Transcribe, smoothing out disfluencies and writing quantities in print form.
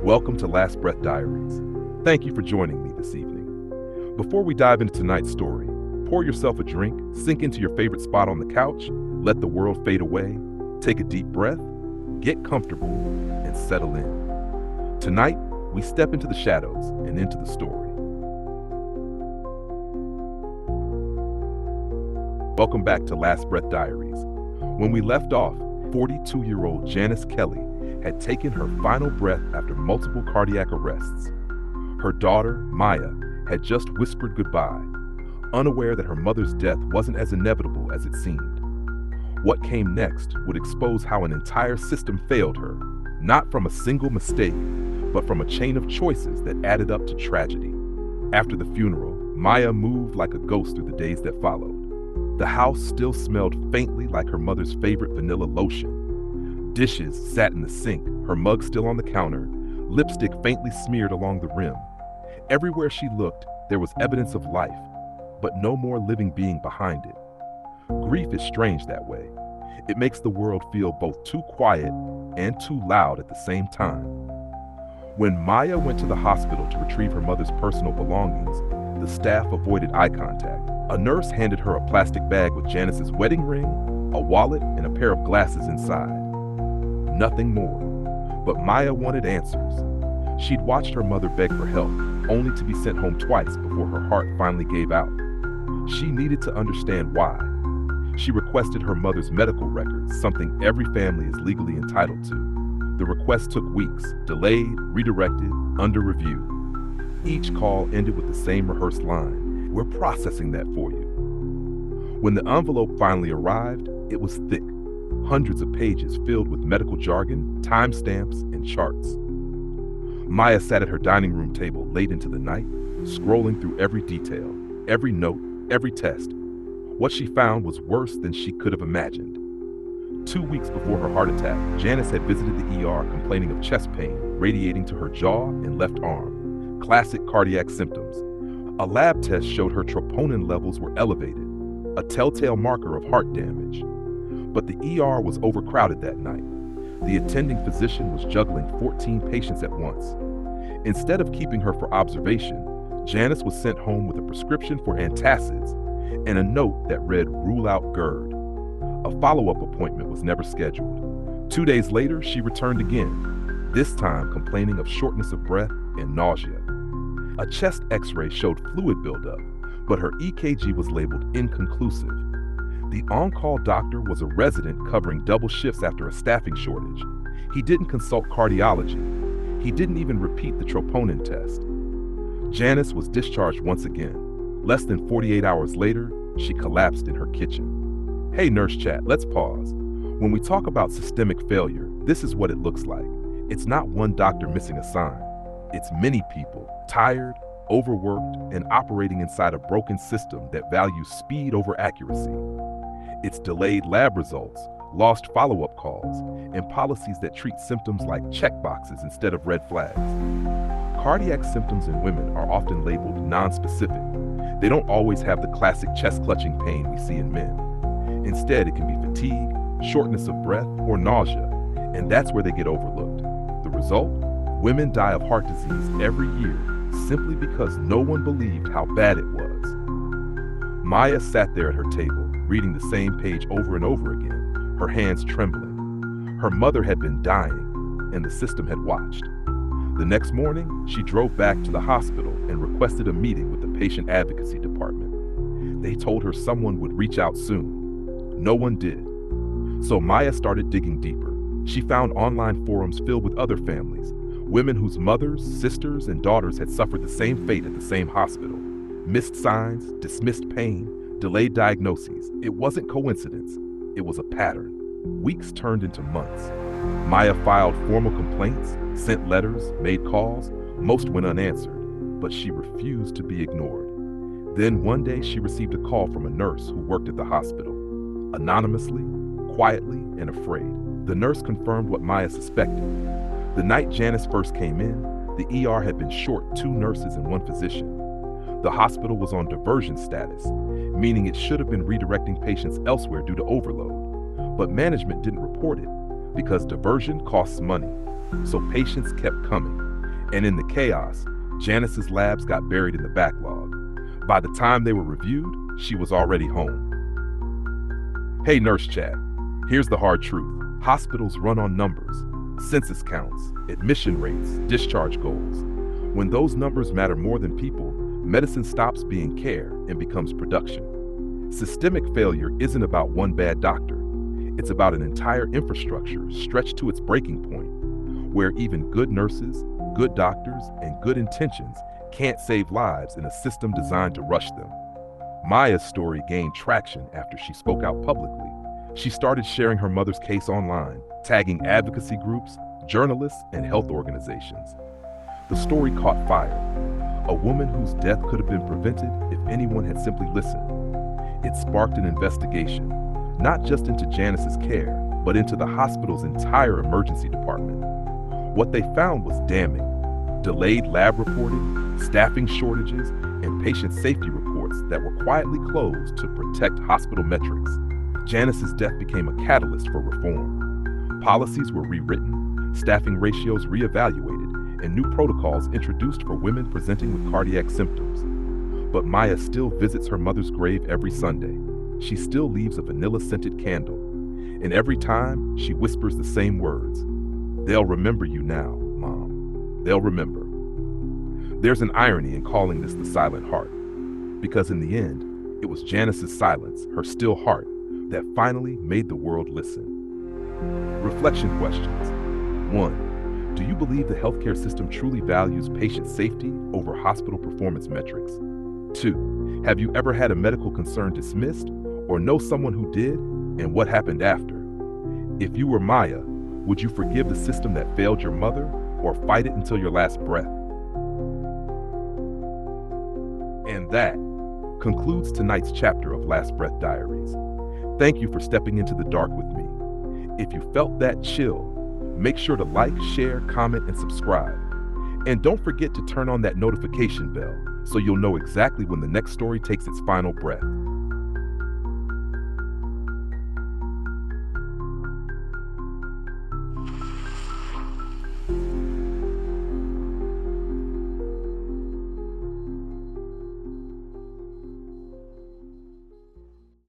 Welcome to Last Breath Diaries. Thank you for joining me this evening. Before we dive into tonight's story, pour yourself a drink, sink into your favorite spot on the couch, let the world fade away, take a deep breath, get comfortable, and settle in. Tonight, we step into the shadows and into the story. Welcome back to Last Breath Diaries. When we left off, 42-year-old Janice Kelly had taken her final breath after multiple cardiac arrests. Her daughter, Maya, had just whispered goodbye, unaware that her mother's death wasn't as inevitable as it seemed. What came next would expose how an entire system failed her, not from a single mistake, but from a chain of choices that added up to tragedy. After the funeral, Maya moved like a ghost through the days that followed. The house still smelled faintly like her mother's favorite vanilla lotion. Dishes sat in the sink, her mug still on the counter, lipstick faintly smeared along the rim. Everywhere she looked, there was evidence of life, but no more living being behind it. Grief is strange that way. It makes the world feel both too quiet and too loud at the same time. When Maya went to the hospital to retrieve her mother's personal belongings, the staff avoided eye contact. A nurse handed her a plastic bag with Janice's wedding ring, a wallet, and a pair of glasses inside. Nothing more. But Maya wanted answers. She'd watched her mother beg for help, only to be sent home twice before her heart finally gave out. She needed to understand why. She requested her mother's medical records, something every family is legally entitled to. The request took weeks, delayed, redirected, under review. Each call ended with the same rehearsed line: "We're processing that for you." When the envelope finally arrived, it was thick, hundreds of pages filled with medical jargon, timestamps, and charts. Maya sat at her dining room table late into the night, scrolling through every detail, every note, every test. What she found was worse than she could have imagined. 2 weeks before her heart attack, Janice had visited the ER complaining of chest pain radiating to her jaw and left arm, classic cardiac symptoms. A lab test showed her troponin levels were elevated, a telltale marker of heart damage. But the ER was overcrowded that night. The attending physician was juggling 14 patients at once. Instead of keeping her for observation, Janice was sent home with a prescription for antacids and a note that read "Rule out GERD." A follow-up appointment was never scheduled. 2 days later, she returned again, this time complaining of shortness of breath and nausea. A chest x-ray showed fluid buildup, but her EKG was labeled inconclusive. The on-call doctor was a resident covering double shifts after a staffing shortage. He didn't consult cardiology. He didn't even repeat the troponin test. Janice was discharged once again. Less than 48 hours later, she collapsed in her kitchen. Hey, Nurse Chat, let's pause. When we talk about systemic failure, this is what it looks like. It's not one doctor missing a sign. It's many people, tired, overworked, and operating inside a broken system that values speed over accuracy. It's delayed lab results, lost follow-up calls, and policies that treat symptoms like checkboxes instead of red flags. Cardiac symptoms in women are often labeled nonspecific. They don't always have the classic chest-clutching pain we see in men. Instead, it can be fatigue, shortness of breath, or nausea, and that's where they get overlooked. The result? Women die of heart disease every year simply because no one believed how bad it was. Maya sat there at her table, reading the same page over and over again, her hands trembling. Her mother had been dying, and the system had watched. The next morning, she drove back to the hospital and requested a meeting with the patient advocacy department. They told her someone would reach out soon. No one did. So Maya started digging deeper. She found online forums filled with other families, women whose mothers, sisters, and daughters had suffered the same fate at the same hospital. Missed signs, dismissed pain, delayed diagnoses. It wasn't coincidence. It was a pattern. Weeks turned into months. Maya filed formal complaints, sent letters, made calls. Most went unanswered, but she refused to be ignored. Then one day she received a call from a nurse who worked at the hospital. Anonymously, quietly, and afraid, the nurse confirmed what Maya suspected. The night Janice first came in, the ER had been short 2 nurses and 1 physician. The hospital was on diversion status, meaning it should have been redirecting patients elsewhere due to overload. But management didn't report it because diversion costs money, so patients kept coming. And in the chaos, Janice's labs got buried in the backlog. By the time they were reviewed, she was already home. Hey Nurse Chat, here's the hard truth. Hospitals run on numbers, census counts, admission rates, discharge goals. When those numbers matter more than people, medicine stops being care and becomes production. Systemic failure isn't about one bad doctor. It's about an entire infrastructure stretched to its breaking point, where even good nurses, good doctors, and good intentions can't save lives in a system designed to rush them. Maya's story gained traction after she spoke out publicly. She started sharing her mother's case online, tagging advocacy groups, journalists, and health organizations. The story caught fire. A woman whose death could have been prevented if anyone had simply listened. It sparked an investigation, not just into Janice's care, but into the hospital's entire emergency department. What they found was damning. Delayed lab reporting, staffing shortages, and patient safety reports that were quietly closed to protect hospital metrics. Janice's death became a catalyst for reform. Policies were rewritten, staffing ratios reevaluated, and new protocols introduced for women presenting with cardiac symptoms. But Maya still visits her mother's grave every Sunday. She still leaves a vanilla-scented candle. And every time, she whispers the same words. They'll remember you now, Mom. They'll remember. There's an irony in calling this the silent heart, because in the end, it was Janice's silence, her still heart, that finally made the world listen. Reflection questions. 1. Do you believe the healthcare system truly values patient safety over hospital performance metrics? 2. Have you ever had a medical concern dismissed or know someone who did, and what happened after? If you were Maya, would you forgive the system that failed your mother or fight it until your last breath? And that concludes tonight's chapter of Last Breath Diaries. Thank you for stepping into the dark with me. If you felt that chill, make sure to like, share, comment, and subscribe. And don't forget to turn on that notification bell so you'll know exactly when the next story takes its final breath.